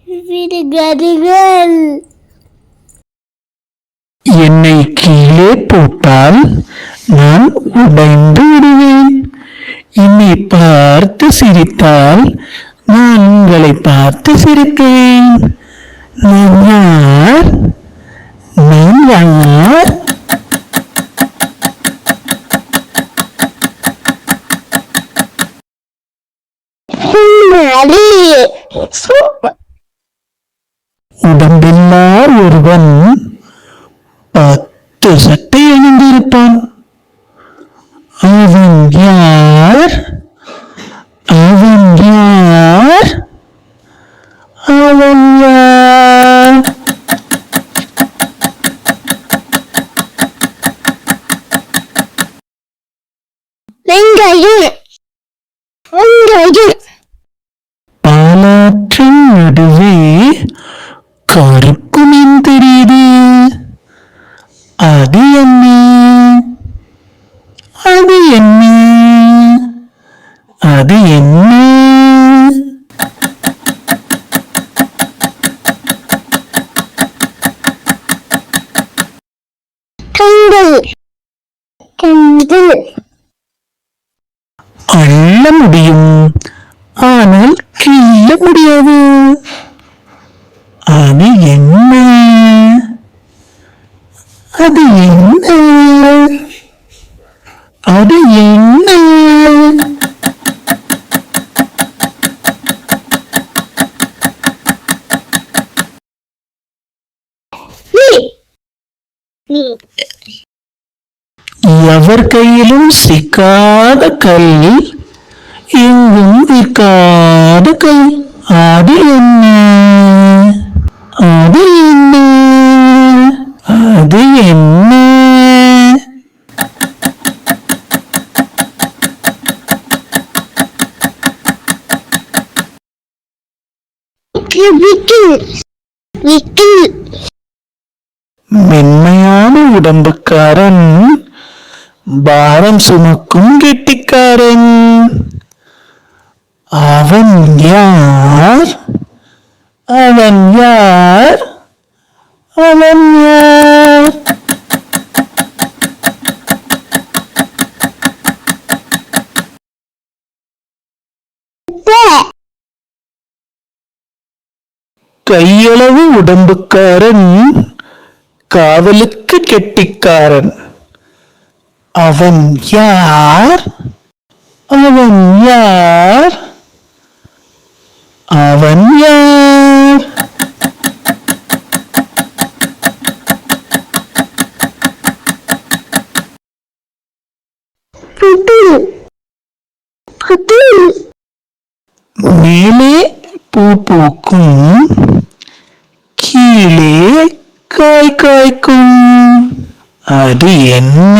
விடுகாடுகள். என்னை கீழே போட்டால் நான் உடைந்து விடுவேன். என்னை பார்த்து சிரித்தால் நான் உங்களை பார்த்து சிரிப்பேன். நான் யார்? நான் யார்? உடம்பில்லா ஒருவன் 10 சட்டை அணிந்திருப்பான். அவன் யார்? அவன் யார்? அவன் யார்? வெங்காயம். வெங்காயம். பாலாற்றின் நடுவே கருப்பு மீன் தெரியுது. அது என்ன? அது என்ன? அது என்ன? கண்கள். கண்கள். அள்ள முடியும், ஆனால் கிள்ள முடியாது. அது என்ன? அது என்ன? அது என்ன? எவர் கையிலும் சிக்காத கல், எங்கும் விற்காத கல். அது என்ன? அது என்ன? அது என்ன? மென்மையான உடம்புக்காரன், பாரம் சுமக்கும் கெட்டிக்காரன். அவன் யார்? அவன் யார்? அவன் யார்? கையளவு உடம்புக்காரன், காவலுக்கு கெட்டிக்காரன். அவன் யார்? அவன் யார்? அவன் யார்? மேலே பூ பூக்கும், கீழே காய் காய்க்கும். அது என்ன?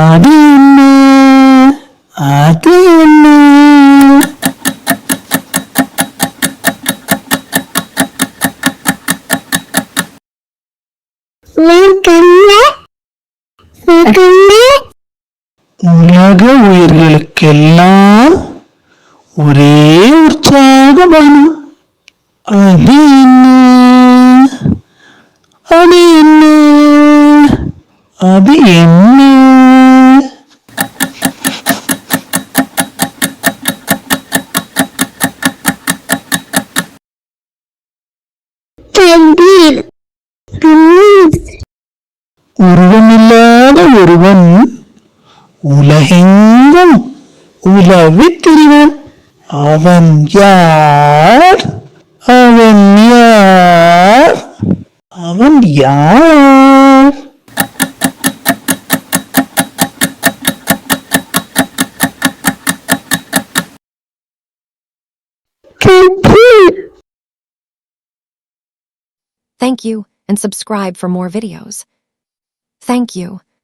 அது என்ன? அது என்ன? உலக உயிர்களுக்கெல்லாம் ஒரே உற்சாகமான அது என்ன? அது என்ன? அது என்ன? உருவமில்லாத ஒருவன் உலகெங்கும் உலவித் திரிவான். அவன் யார்? அவன் யார்? அவன் யார்? Thank you and subscribe for more videos. Thank you.